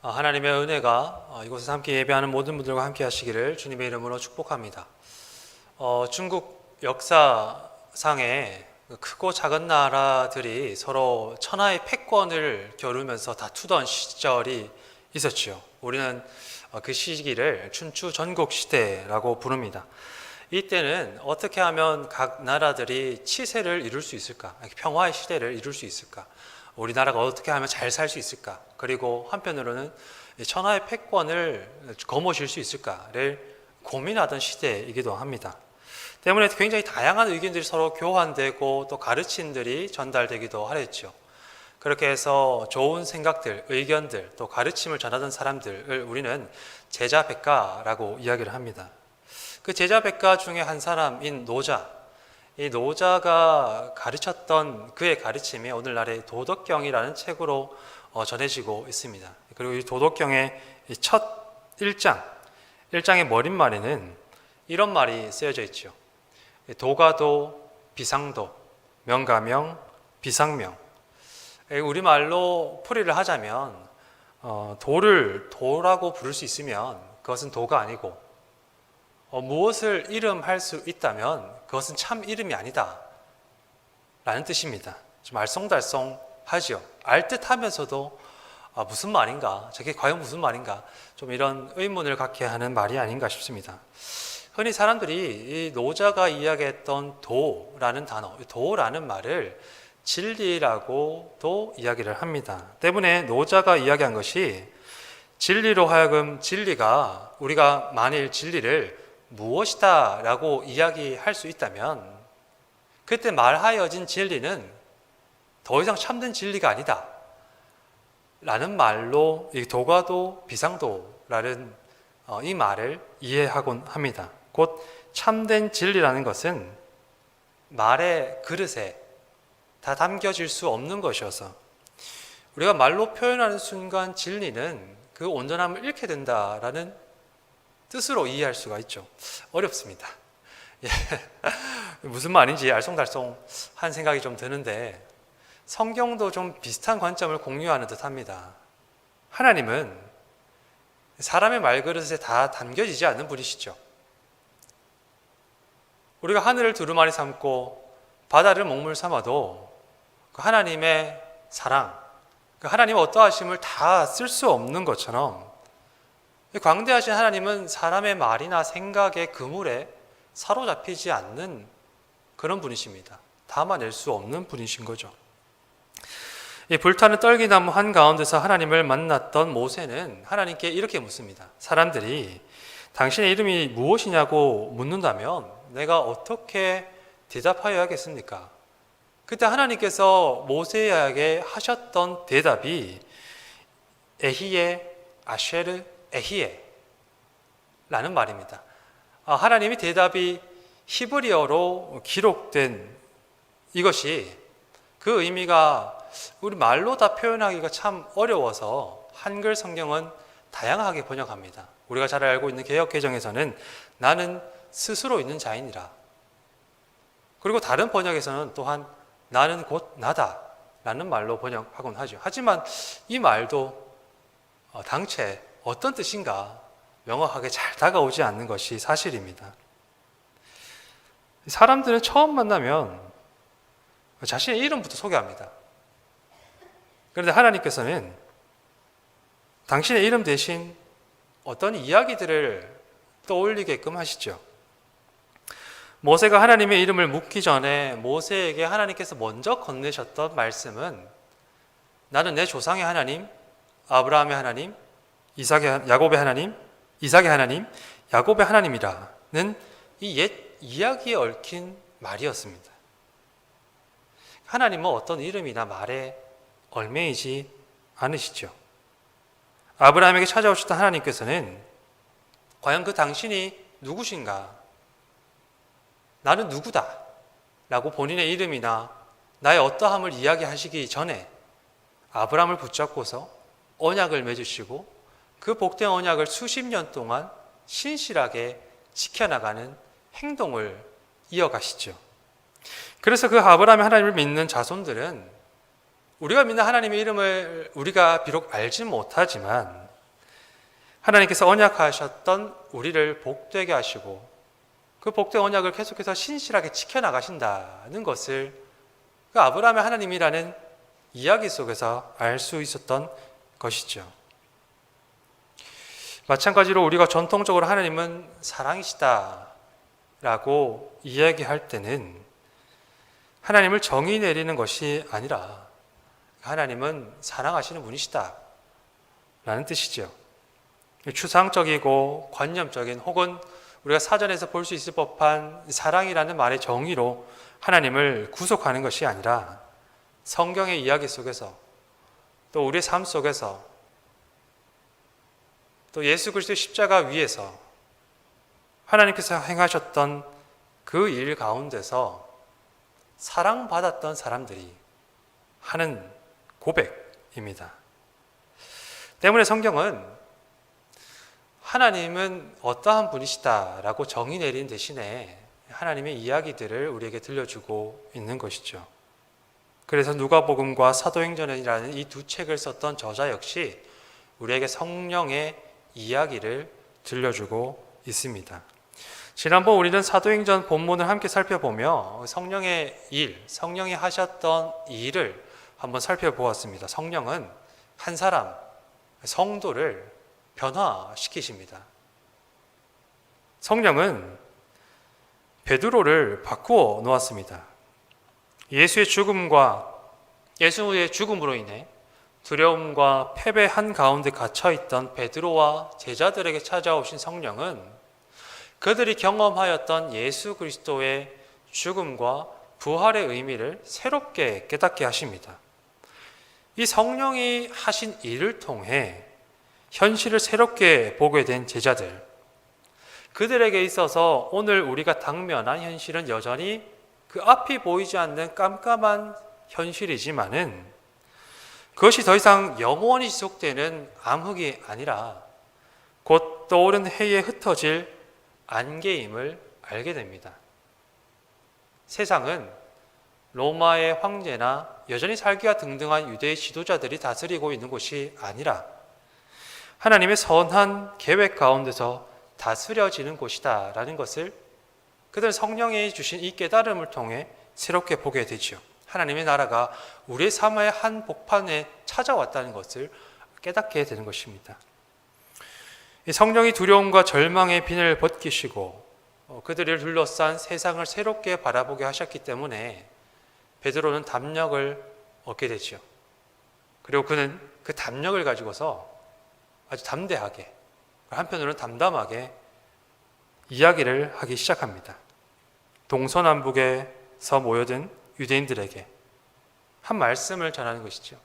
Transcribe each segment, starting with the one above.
하나님의 은혜가 이곳에서 함께 예배하는 모든 분들과 함께 하시기를 주님의 이름으로 축복합니다. 중국 역사상에 크고 작은 나라들이 서로 천하의 패권을 겨루면서 다투던 시절이 있었지요. 우리는 그 시기를 춘추 전국 시대라고 부릅니다. 이때는 어떻게 하면 각 나라들이 치세를 이룰 수 있을까? 평화의 시대를 이룰 수 있을까? 우리나라가 어떻게 하면 잘 살 수 있을까? 그리고 한편으로는 천하의 패권을 거머쥘 수 있을까를 고민하던 시대이기도 합니다. 때문에 굉장히 다양한 의견들이 서로 교환되고 또 가르침들이 전달되기도 하랬죠. 그렇게 해서 좋은 생각들, 의견들, 또 가르침을 전하던 사람들을 우리는 제자백가라고 이야기를 합니다. 그 제자백가 중에 한 사람인 노자, 이 노자가 가르쳤던 그의 가르침이 오늘날의 도덕경이라는 책으로 전해지고 있습니다. 그리고 이 도덕경의 첫 1장의 머릿말에는 이런 말이 쓰여져 있죠. 도가도, 비상도, 명가명, 비상명. 우리말로 풀이를 하자면 도를 도라고 부를 수 있으면 그것은 도가 아니고, 무엇을 이름할 수 있다면 그것은 참 이름이 아니다 라는 뜻입니다. 좀 알쏭달쏭하죠. 알듯하면서도 무슨 말인가, 저게 과연 무슨 말인가, 좀 이런 의문을 갖게 하는 말이 아닌가 싶습니다. 흔히 사람들이 이 노자가 이야기했던 도라는 단어, 도라는 말을 진리라고도 이야기를 합니다. 때문에 노자가 이야기한 것이 진리로 하여금 진리가, 우리가 만일 진리를 무엇이다 라고 이야기할 수 있다면 그때 말하여진 진리는 더 이상 참된 진리가 아니다 라는 말로 이 도가도 비상도라는 이 말을 이해하곤 합니다. 곧 참된 진리라는 것은 말의 그릇에 다 담겨질 수 없는 것이어서 우리가 말로 표현하는 순간 진리는 그 온전함을 잃게 된다라는 뜻으로 이해할 수가 있죠. 어렵습니다. 예. 무슨 말인지 알쏭달쏭한 생각이 좀 드는데 성경도 좀 비슷한 관점을 공유하는 듯합니다. 하나님은 사람의 말그릇에 다 담겨지지 않는 분이시죠. 우리가 하늘을 두루마리 삼고 바다를 먹물 삼아도 그 하나님의 사랑, 그 하나님의 어떠하심을 다 쓸 수 없는 것처럼 광대하신 하나님은 사람의 말이나 생각의 그물에 사로잡히지 않는 그런 분이십니다. 담아낼 수 없는 분이신 거죠. 이 불타는 떨기나무 한가운데서 하나님을 만났던 모세는 하나님께 이렇게 묻습니다. 사람들이 당신의 이름이 무엇이냐고 묻는다면 내가 어떻게 대답하여야 하겠습니까? 그때 하나님께서 모세에게 하셨던 대답이 에히에 아쉐르 에히에 라는 말입니다. 하나님의 대답이 히브리어로 기록된 이것이 그 의미가 우리 말로 다 표현하기가 참 어려워서 한글 성경은 다양하게 번역합니다. 우리가 잘 알고 있는 개역개정에서는 나는 스스로 있는 자이니라. 그리고 다른 번역에서는 또한 나는 곧 나다 라는 말로 번역하곤 하죠. 하지만 이 말도 당최 어떤 뜻인가 명확하게 잘 다가오지 않는 것이 사실입니다. 사람들은 처음 만나면 자신의 이름부터 소개합니다. 그런데 하나님께서는 당신의 이름 대신 어떤 이야기들을 떠올리게끔 하시죠. 모세가 하나님의 이름을 묻기 전에 모세에게 하나님께서 먼저 건네셨던 말씀은 나는 내 조상의 하나님, 아브라함의 하나님, 야곱의 하나님, 이삭의 하나님, 야곱의 하나님이라는 이 옛 이야기에 얽힌 말이었습니다. 하나님은 어떤 이름이나 말에 얽매이지 않으시죠. 아브라함에게 찾아오셨던 하나님께서는 과연 그 당신이 누구신가? 나는 누구다 라고 본인의 이름이나 나의 어떠함을 이야기하시기 전에 아브라함을 붙잡고서 언약을 맺으시고 그 복된 언약을 수십 년 동안 신실하게 지켜나가는 행동을 이어가시죠. 그래서 그 아브라함의 하나님을 믿는 자손들은 우리가 믿는 하나님의 이름을 우리가 비록 알지 못하지만 하나님께서 언약하셨던 우리를 복되게 하시고 그 복된 언약을 계속해서 신실하게 지켜나가신다는 것을 그 아브라함의 하나님이라는 이야기 속에서 알 수 있었던 것이죠. 마찬가지로 우리가 전통적으로 하나님은 사랑이시다 라고 이야기할 때는 하나님을 정의 내리는 것이 아니라 하나님은 사랑하시는 분이시다 라는 뜻이죠. 추상적이고 관념적인 혹은 우리가 사전에서 볼 수 있을 법한 사랑이라는 말의 정의로 하나님을 구속하는 것이 아니라 성경의 이야기 속에서 또 우리의 삶 속에서 또 예수 그리스도의 십자가 위에서 하나님께서 행하셨던 그 일 가운데서 사랑받았던 사람들이 하는 고백입니다. 때문에 성경은 하나님은 어떠한 분이시다라고 정의 내린 대신에 하나님의 이야기들을 우리에게 들려주고 있는 것이죠. 그래서 누가복음과 사도행전이라는 이 두 책을 썼던 저자 역시 우리에게 성령의 이야기를 들려주고 있습니다. 지난번 우리는 사도행전 본문을 함께 살펴보며 성령의 일, 성령이 하셨던 일을 한번 살펴보았습니다. 성령은 한 사람, 성도를 변화시키십니다. 성령은 베드로를 바꾸어 놓았습니다. 예수의 죽음으로 인해 두려움과 패배한 가운데 갇혀있던 베드로와 제자들에게 찾아오신 성령은 그들이 경험하였던 예수 그리스도의 죽음과 부활의 의미를 새롭게 깨닫게 하십니다. 이 성령이 하신 일을 통해 현실을 새롭게 보게 된 제자들, 그들에게 있어서 오늘 우리가 당면한 현실은 여전히 그 앞이 보이지 않는 깜깜한 현실이지만은 그것이 더 이상 영원히 지속되는 암흑이 아니라 곧 떠오른 해에 흩어질 안개임을 알게 됩니다. 세상은 로마의 황제나 여전히 살기가 등등한 유대의 지도자들이 다스리고 있는 곳이 아니라 하나님의 선한 계획 가운데서 다스려지는 곳이다 라는 것을 그들은 성령이 주신 이 깨달음을 통해 새롭게 보게 되죠. 하나님의 나라가 우리의 삶의 한 복판에 찾아왔다는 것을 깨닫게 되는 것입니다. 이 성령이 두려움과 절망의 비늘 벗기시고 그들을 둘러싼 세상을 새롭게 바라보게 하셨기 때문에 베드로는 담력을 얻게 되죠. 그리고 그는 그 담력을 가지고서 아주 담대하게, 한편으로는 담담하게 이야기를 하기 시작합니다. 동서남북에서 모여든 유대인들에게 한 말씀을 전하는 것이죠.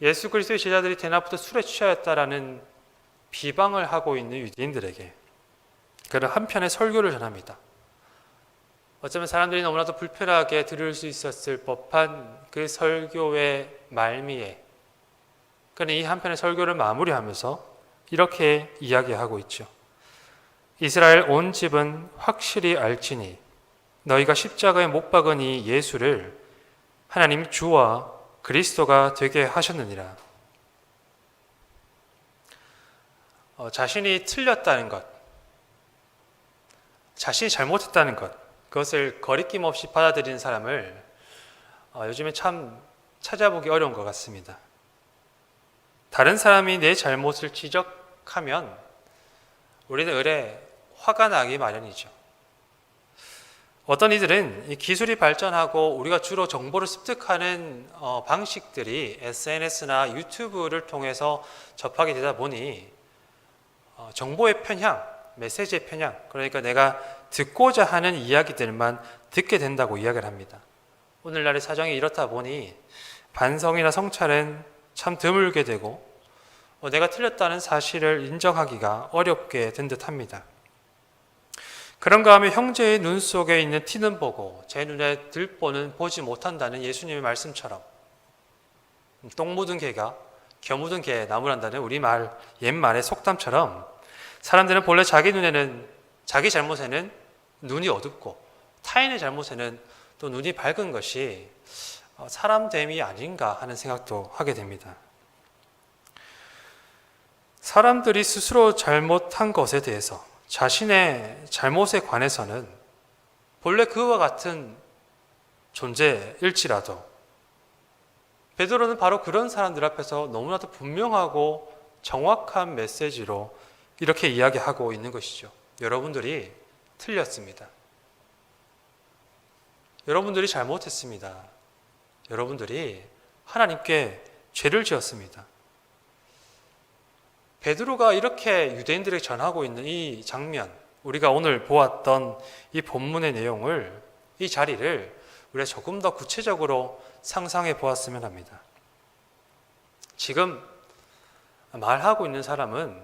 예수 그리스도의 제자들이 대낮부터 술에 취하였다라는 비방을 하고 있는 유대인들에게 그는 한편의 설교를 전합니다. 어쩌면 사람들이 너무나도 불편하게 들을 수 있었을 법한 그 설교의 말미에 그는 이 한편의 설교를 마무리하면서 이렇게 이야기하고 있죠. 이스라엘 온 집은 확실히 알지니 너희가 십자가에 못 박은 이 예수를 하나님 주와 그리스도가 되게 하셨느니라. 자신이 틀렸다는 것, 자신이 잘못했다는 것, 그것을 거리낌 없이 받아들이는 사람을 요즘에 참 찾아보기 어려운 것 같습니다. 다른 사람이 내 잘못을 지적하면 우리는 의례 화가 나기 마련이죠. 어떤 이들은 이 기술이 발전하고 우리가 주로 정보를 습득하는 방식들이 SNS나 유튜브를 통해서 접하게 되다 보니 정보의 편향, 메시지의 편향, 그러니까 내가 듣고자 하는 이야기들만 듣게 된다고 이야기를 합니다. 오늘날의 사정이 이렇다 보니 반성이나 성찰은 참 드물게 되고 내가 틀렸다는 사실을 인정하기가 어렵게 된 듯합니다. 그런가 하면 형제의 눈 속에 있는 티는 보고 제 눈에 들보는 보지 못한다는 예수님의 말씀처럼 똥 묻은 개가 겨 묻은 개에 나무란다는 우리 옛말의 속담처럼 사람들은 본래 자기 잘못에는 눈이 어둡고 타인의 잘못에는 또 눈이 밝은 것이 사람됨이 아닌가 하는 생각도 하게 됩니다. 사람들이 스스로 잘못한 것에 대해서, 자신의 잘못에 관해서는 본래 그와 같은 존재일지라도 베드로는 바로 그런 사람들 앞에서 너무나도 분명하고 정확한 메시지로 이렇게 이야기하고 있는 것이죠. 여러분들이 틀렸습니다. 여러분들이 잘못했습니다. 여러분들이 하나님께 죄를 지었습니다. 베드로가 이렇게 유대인들에게 전하고 있는 이 장면, 우리가 오늘 보았던 이 본문의 내용을, 이 자리를 우리가 조금 더 구체적으로 상상해 보았으면 합니다. 지금 말하고 있는 사람은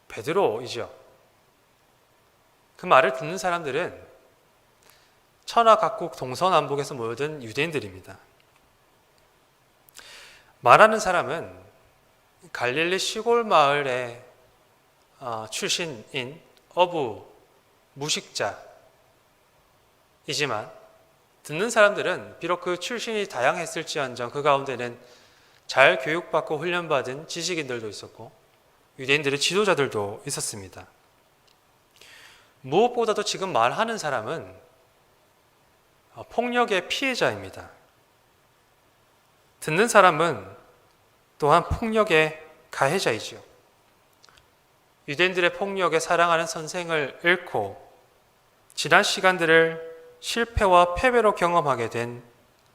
베드로이죠. 그 말을 듣는 사람들은 천하 각국 동서남북에서 모여든 유대인들입니다. 말하는 사람은 갈릴리 시골 마을의 출신인 어부 무식자이지만 듣는 사람들은 비록 그 출신이 다양했을지언정 그 가운데는 잘 교육받고 훈련받은 지식인들도 있었고 유대인들의 지도자들도 있었습니다. 무엇보다도 지금 말하는 사람은 폭력의 피해자입니다. 듣는 사람은 또한 폭력의 가해자이지요. 유대인들의 폭력에 사랑하는 선생을 잃고 지난 시간들을 실패와 패배로 경험하게 된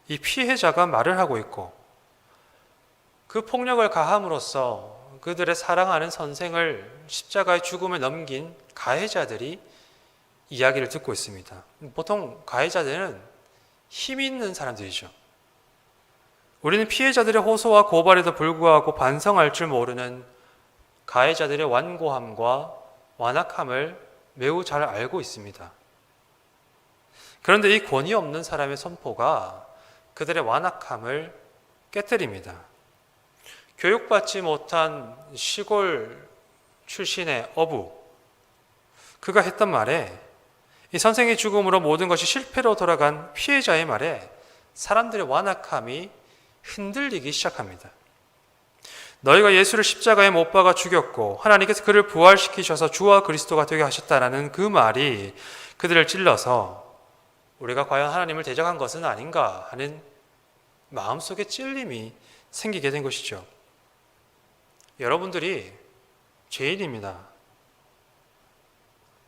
이 피해자가 말을 하고 있고 그 폭력을 가함으로써 그들의 사랑하는 선생을 십자가의 죽음에 넘긴 가해자들이 이야기를 듣고 있습니다. 보통 가해자들은 힘 있는 사람들이죠. 우리는 피해자들의 호소와 고발에도 불구하고 반성할 줄 모르는 가해자들의 완고함과 완악함을 매우 잘 알고 있습니다. 그런데 이 권위 없는 사람의 선포가 그들의 완악함을 깨뜨립니다. 교육받지 못한 시골 출신의 어부, 그가 했던 말에 이 선생의 죽음으로 모든 것이 실패로 돌아간 피해자의 말에 사람들의 완악함이 흔들리기 시작합니다. 너희가 예수를 십자가에 못 박아 죽였고 하나님께서 그를 부활시키셔서 주와 그리스도가 되게 하셨다라는 그 말이 그들을 찔러서 우리가 과연 하나님을 대적한 것은 아닌가 하는 마음속에 찔림이 생기게 된 것이죠. 여러분들이 죄인입니다.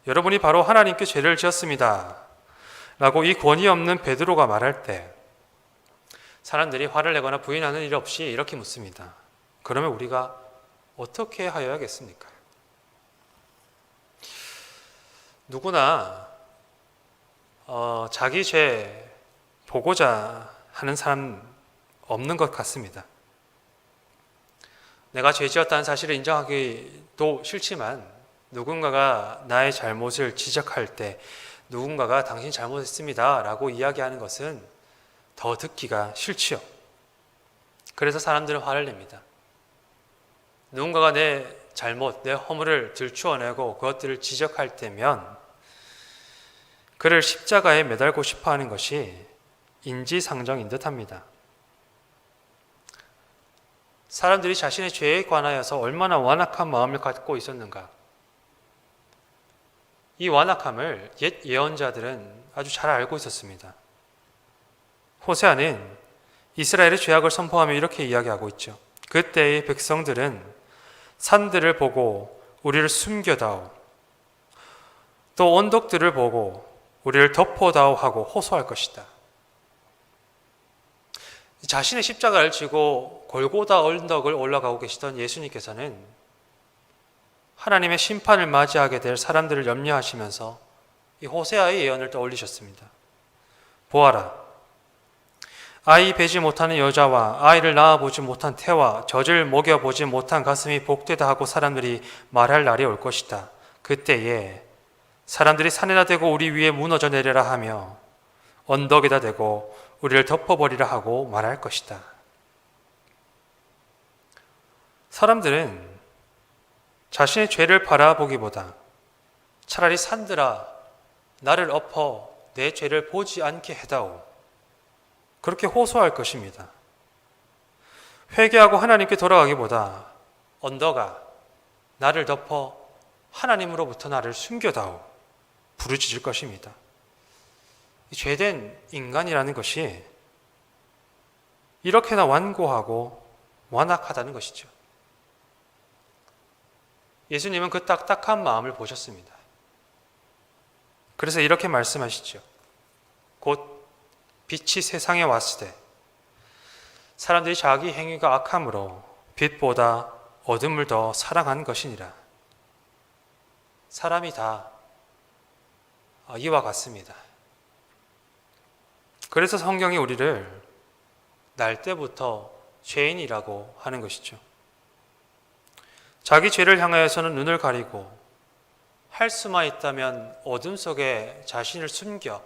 여러분이 바로 하나님께 죄를 지었습니다. 라고 이 권위 없는 베드로가 말할 때 사람들이 화를 내거나 부인하는 일 없이 이렇게 묻습니다. 그러면 우리가 어떻게 하여야겠습니까? 누구나 자기 죄 보고자 하는 사람 없는 것 같습니다. 내가 죄 지었다는 사실을 인정하기도 싫지만 누군가가 나의 잘못을 지적할 때 누군가가 당신이 잘못했습니다 라고 이야기하는 것은 더 듣기가 싫지요. 그래서 사람들은 화를 냅니다. 누군가가 내 잘못, 내 허물을 들추어내고 그것들을 지적할 때면 그를 십자가에 매달고 싶어하는 것이 인지상정인 듯합니다. 사람들이 자신의 죄에 관하여서 얼마나 완악한 마음을 갖고 있었는가. 이 완악함을 옛 예언자들은 아주 잘 알고 있었습니다. 호세아는 이스라엘의 죄악을 선포하며 이렇게 이야기하고 있죠. 그때의 백성들은 산들을 보고 우리를 숨겨다오, 또 언덕들을 보고 우리를 덮어다오 하고 호소할 것이다. 자신의 십자가를 지고 골고다 언덕을 올라가고 계시던 예수님께서는 하나님의 심판을 맞이하게 될 사람들을 염려하시면서 이 호세아의 예언을 떠올리셨습니다. 보아라, 아이 베지 못하는 여자와 아이를 낳아보지 못한 태와 젖을 먹여보지 못한 가슴이 복되다 하고 사람들이 말할 날이 올 것이다. 그때에 사람들이 산에다 대고 우리 위에 무너져 내려라 하며 언덕에다 대고 우리를 덮어버리라 하고 말할 것이다. 사람들은 자신의 죄를 바라보기보다 차라리 산들아 나를 엎어 내 죄를 보지 않게 해다오, 그렇게 호소할 것입니다. 회개하고 하나님께 돌아가기보다 언더가 나를 덮어 하나님으로부터 나를 숨겨다오 부르짖을 것입니다. 죄된 인간이라는 것이 이렇게나 완고하고 완악하다는 것이죠. 예수님은 그 딱딱한 마음을 보셨습니다. 그래서 이렇게 말씀하시죠. 곧 빛이 세상에 왔을 때 사람들이 자기 행위가 악함으로 빛보다 어둠을 더 사랑한 것이니라. 사람이 다 이와 같습니다. 그래서 성경이 우리를 날 때부터 죄인이라고 하는 것이죠. 자기 죄를 향하여서는 눈을 가리고 할 수만 있다면 어둠 속에 자신을 숨겨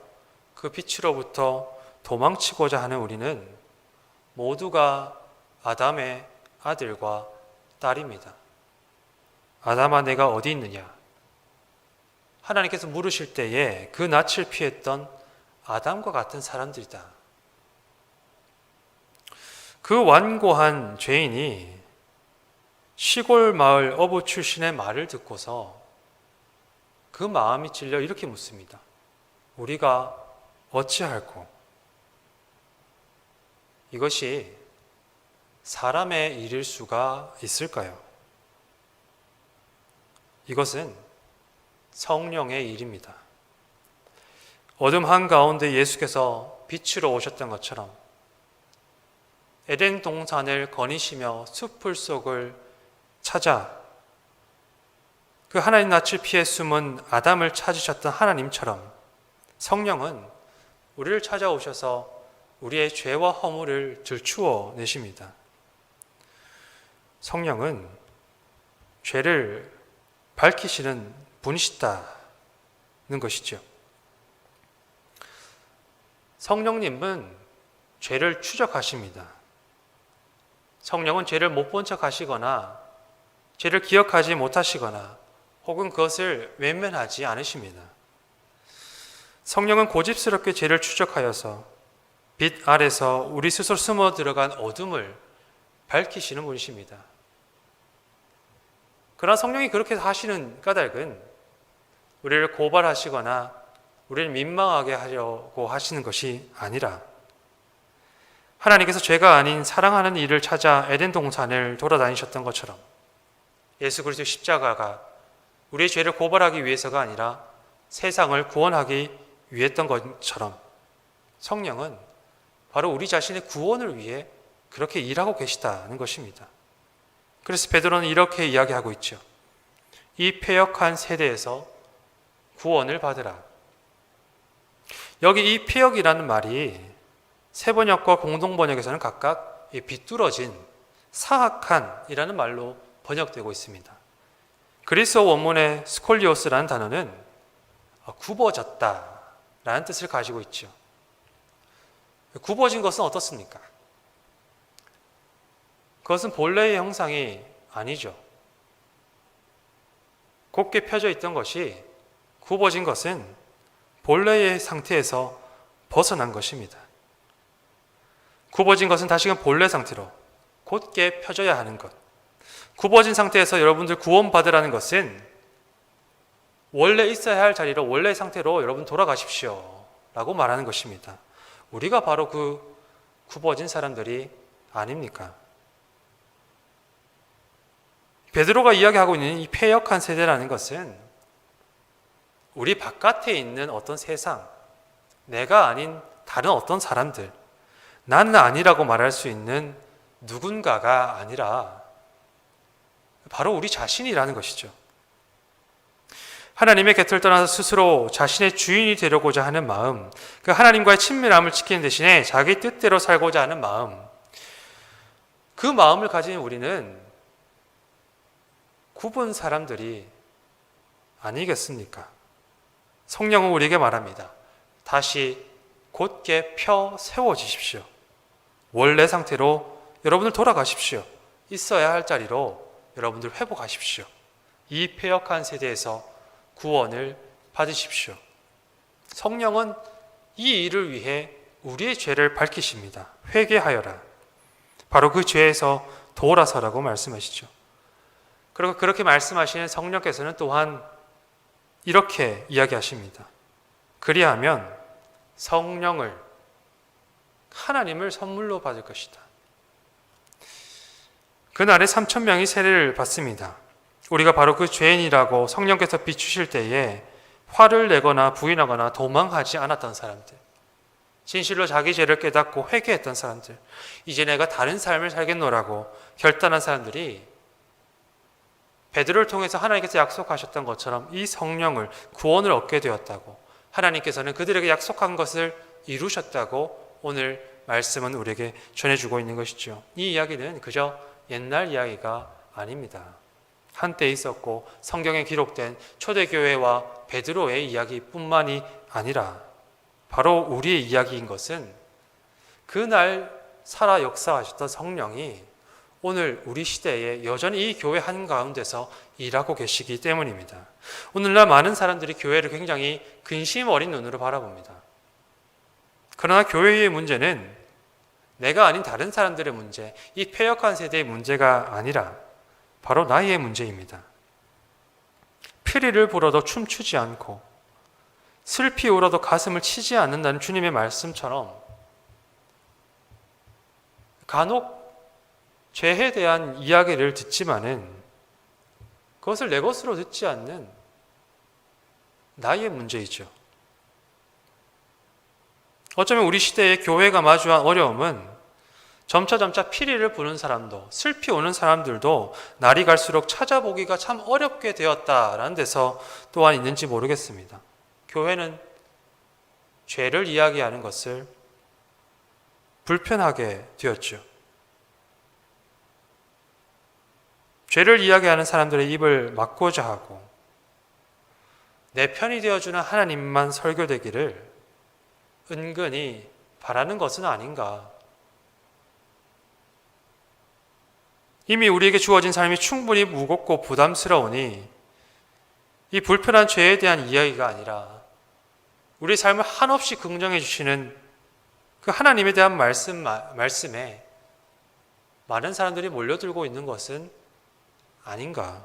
그 빛으로부터 도망치고자 하는 우리는 모두가 아담의 아들과 딸입니다. 아담아 내가 어디 있느냐? 하나님께서 물으실 때에 그 낯을 피했던 아담과 같은 사람들이다. 그 완고한 죄인이 시골 마을 어부 출신의 말을 듣고서 그 마음이 찔려 이렇게 묻습니다. 우리가 어찌할꼬? 이것이 사람의 일일 수가 있을까요? 이것은 성령의 일입니다. 어둠 한가운데 예수께서 빛으로 오셨던 것처럼 에덴 동산을 거니시며 숲풀 속을 찾아 그 하나님 낯을 피해 숨은 아담을 찾으셨던 하나님처럼 성령은 우리를 찾아오셔서 우리의 죄와 허물을 들추어 내십니다. 성령은 죄를 밝히시는 분이시다는 것이죠. 성령님은 죄를 추적하십니다. 성령은 죄를 못 본 척 하시거나 죄를 기억하지 못하시거나 혹은 그것을 외면하지 않으십니다. 성령은 고집스럽게 죄를 추적하여서 빛 아래서 우리 스스로 숨어 들어간 어둠을 밝히시는 분이십니다. 그러나 성령이 그렇게 하시는 까닭은 우리를 고발하시거나 우리를 민망하게 하려고 하시는 것이 아니라 하나님께서 죄가 아닌 사랑하는 일을 찾아 에덴 동산을 돌아다니셨던 것처럼 예수 그리스도의 십자가가 우리의 죄를 고발하기 위해서가 아니라 세상을 구원하기 위했던 것처럼 성령은 바로 우리 자신의 구원을 위해 그렇게 일하고 계시다는 것입니다. 그래서 베드로는 이렇게 이야기하고 있죠. 이 패역한 세대에서 구원을 받으라. 여기 이 패역이라는 말이 세번역과 공동번역에서는 각각 비뚤어진, 사악한이라는 말로 번역되고 있습니다. 그리스어 원문의 스콜리오스라는 단어는 굽어졌다라는 뜻을 가지고 있죠. 굽어진 것은 어떻습니까? 그것은 본래의 형상이 아니죠. 곱게 펴져 있던 것이 굽어진 것은 본래의 상태에서 벗어난 것입니다. 굽어진 것은 다시금 본래 상태로 곧게 펴져야 하는 것. 굽어진 상태에서 여러분들 구원받으라는 것은 원래 있어야 할 자리로 원래 상태로 여러분 돌아가십시오 라고 말하는 것입니다. 우리가 바로 그 굽어진 사람들이 아닙니까? 베드로가 이야기하고 있는 이 패역한 세대라는 것은 우리 바깥에 있는 어떤 세상, 내가 아닌 다른 어떤 사람들, 나는 아니라고 말할 수 있는 누군가가 아니라 바로 우리 자신이라는 것이죠. 하나님의 곁을 떠나서 스스로 자신의 주인이 되려고자 하는 마음, 그 하나님과의 친밀함을 지키는 대신에 자기 뜻대로 살고자 하는 마음, 그 마음을 가진 우리는 굽은 사람들이 아니겠습니까? 성령은 우리에게 말합니다. 다시 곧게 펴 세워지십시오. 원래 상태로 여러분들 돌아가십시오. 있어야 할 자리로 여러분들 회복하십시오. 이 패역한 세대에서 구원을 받으십시오. 성령은 이 일을 위해 우리의 죄를 밝히십니다. 회개하여라. 바로 그 죄에서 돌아서라고 말씀하시죠. 그리고 그렇게 말씀하시는 성령께서는 또한 이렇게 이야기하십니다. 그리하면 성령을, 하나님을 선물로 받을 것이다. 그날에 3,000명이 세례를 받습니다. 우리가 바로 그 죄인이라고 성령께서 비추실 때에 화를 내거나 부인하거나 도망하지 않았던 사람들, 진실로 자기 죄를 깨닫고 회개했던 사람들, 이제 내가 다른 삶을 살겠노라고 결단한 사람들이 베드로를 통해서 하나님께서 약속하셨던 것처럼 이 성령을, 구원을 얻게 되었다고, 하나님께서는 그들에게 약속한 것을 이루셨다고 오늘 말씀은 우리에게 전해주고 있는 것이죠. 이 이야기는 그저 옛날 이야기가 아닙니다. 한때 있었고 성경에 기록된 초대교회와 베드로의 이야기뿐만이 아니라 바로 우리의 이야기인 것은 그날 살아 역사하셨던 성령이 오늘 우리 시대에 여전히 이 교회 한가운데서 일하고 계시기 때문입니다. 오늘날 많은 사람들이 교회를 굉장히 근심 어린 눈으로 바라봅니다. 그러나 교회의 문제는 내가 아닌 다른 사람들의 문제, 이 패역한 세대의 문제가 아니라 바로 나의 문제입니다. 피리를 불어도 춤추지 않고 슬피 울어도 가슴을 치지 않는다는 주님의 말씀처럼 간혹 죄에 대한 이야기를 듣지만은 그것을 내 것으로 듣지 않는 나의 문제이죠. 어쩌면 우리 시대의 교회가 마주한 어려움은 점차 피리를 부는 사람도, 슬피 오는 사람들도 날이 갈수록 찾아보기가 참 어렵게 되었다라는 데서 또한 있는지 모르겠습니다. 교회는 죄를 이야기하는 것을 불편하게 되었죠. 죄를 이야기하는 사람들의 입을 막고자 하고 내 편이 되어주는 하나님만 설교되기를 은근히 바라는 것은 아닌가. 이미 우리에게 주어진 삶이 충분히 무겁고 부담스러우니 이 불편한 죄에 대한 이야기가 아니라 우리 삶을 한없이 긍정해 주시는 그 하나님에 대한 말씀에 많은 사람들이 몰려들고 있는 것은 아닌가.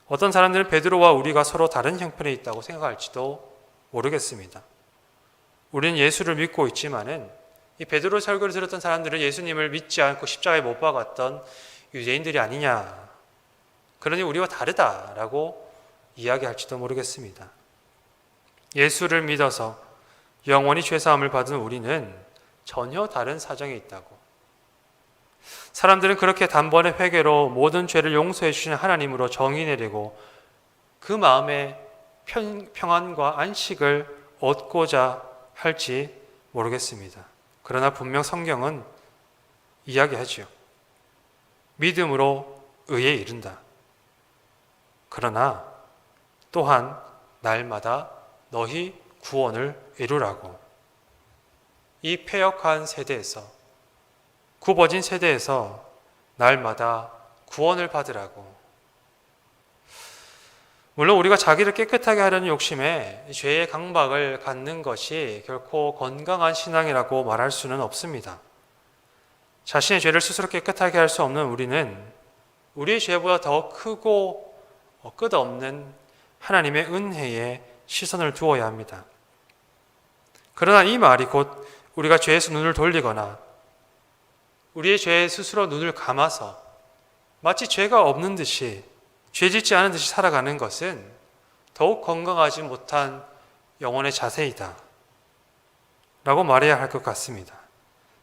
어떤 사람들은 베드로와 우리가 서로 다른 형편에 있다고 생각할지도 모르겠습니다. 우리는 예수를 믿고 있지만은 이 베드로 설교를 들었던 사람들은 예수님을 믿지 않고 십자가에 못 박았던 유대인들이 아니냐. 그러니 우리와 다르다라고 이야기할지도 모르겠습니다. 예수를 믿어서 영원히 죄사함을 받은 우리는 전혀 다른 사정에 있다고. 사람들은 그렇게 단번에 회개로 모든 죄를 용서해 주시는 하나님으로 정의 내리고 그 마음에 평안과 안식을 얻고자 할지 모르겠습니다. 그러나 분명 성경은 이야기하지요. 믿음으로 의에 이른다. 그러나 또한 날마다 너희 구원을 이루라고. 이 패역한 세대에서, 굽어진 세대에서 날마다 구원을 받으라고. 물론 우리가 자기를 깨끗하게 하려는 욕심에 죄의 강박을 갖는 것이 결코 건강한 신앙이라고 말할 수는 없습니다. 자신의 죄를 스스로 깨끗하게 할 수 없는 우리는 우리의 죄보다 더 크고 끝없는 하나님의 은혜에 시선을 두어야 합니다. 그러나 이 말이 곧 우리가 죄에서 눈을 돌리거나 우리의 죄에 스스로 눈을 감아서 마치 죄가 없는 듯이, 죄 짓지 않은 듯이 살아가는 것은 더욱 건강하지 못한 영혼의 자세이다 라고 말해야 할 것 같습니다.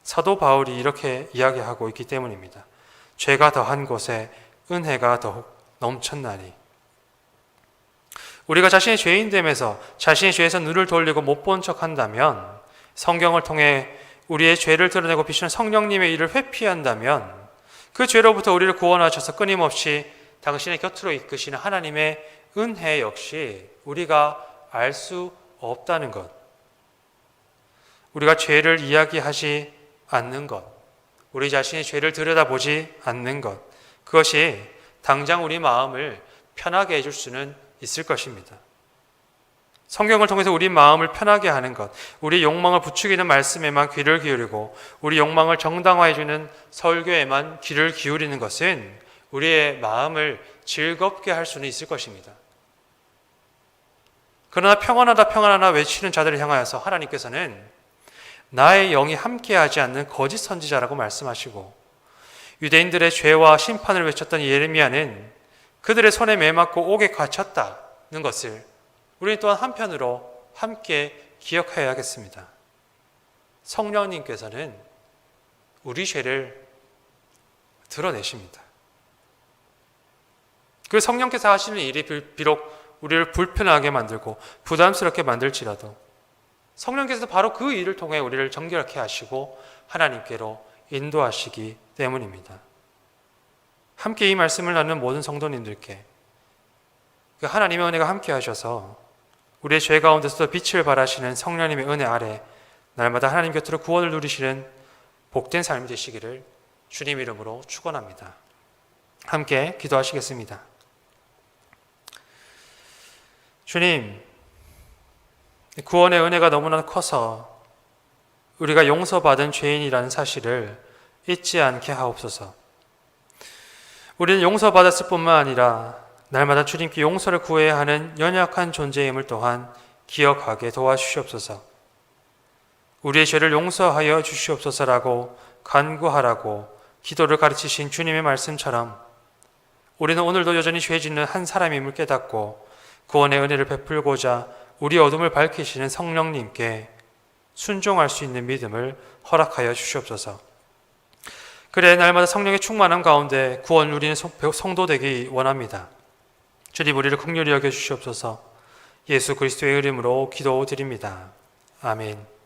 사도 바울이 이렇게 이야기하고 있기 때문입니다. 죄가 더한 곳에 은혜가 더욱 넘쳤나니. 우리가 자신의 죄인됨에서 자신의 죄에서 눈을 돌리고 못 본 척한다면, 성경을 통해 우리의 죄를 드러내고 비추는 성령님의 일을 회피한다면 그 죄로부터 우리를 구원하셔서 끊임없이 당신의 곁으로 이끄시는 하나님의 은혜 역시 우리가 알 수 없다는 것, 우리가 죄를 이야기하지 않는 것, 우리 자신의 죄를 들여다보지 않는 것, 그것이 당장 우리 마음을 편하게 해줄 수는 있을 것입니다. 성경을 통해서 우리 마음을 편하게 하는 것, 우리 욕망을 부추기는 말씀에만 귀를 기울이고 우리 욕망을 정당화해 주는 설교에만 귀를 기울이는 것은 우리의 마음을 즐겁게 할 수는 있을 것입니다. 그러나 평안하다 평안하다 외치는 자들을 향하여서 하나님께서는 나의 영이 함께하지 않는 거짓 선지자라고 말씀하시고, 유대인들의 죄와 심판을 외쳤던 예레미야는 그들의 손에 매맞고 옥에 갇혔다는 것을 우리는 또한 한편으로 함께 기억해야겠습니다. 성령님께서는 우리 죄를 드러내십니다. 그 성령께서 하시는 일이 비록 우리를 불편하게 만들고 부담스럽게 만들지라도 성령께서 바로 그 일을 통해 우리를 정결케 하시고 하나님께로 인도하시기 때문입니다. 함께 이 말씀을 나누는 모든 성도님들께 그 하나님의 은혜가 함께 하셔서 우리의 죄 가운데서도 빛을 발하시는 성령님의 은혜 아래 날마다 하나님 곁으로 구원을 누리시는 복된 삶이 되시기를 주님 이름으로 축원합니다. 함께 기도하시겠습니다. 주님, 구원의 은혜가 너무나 커서 우리가 용서받은 죄인이라는 사실을 잊지 않게 하옵소서. 우리는 용서받았을 뿐만 아니라 날마다 주님께 용서를 구해야 하는 연약한 존재임을 또한 기억하게 도와주시옵소서. 우리의 죄를 용서하여 주시옵소서라고 간구하라고 기도를 가르치신 주님의 말씀처럼 우리는 오늘도 여전히 죄 짓는 한 사람임을 깨닫고 구원의 은혜를 베풀고자 우리 어둠을 밝히시는 성령님께 순종할 수 있는 믿음을 허락하여 주시옵소서. 그래 날마다 성령의 충만함 가운데 구원을 누리는 성도 되기 원합니다. 주님 우리를 긍휼히 여겨 주시옵소서. 예수 그리스도의 이름으로 기도드립니다. 아멘.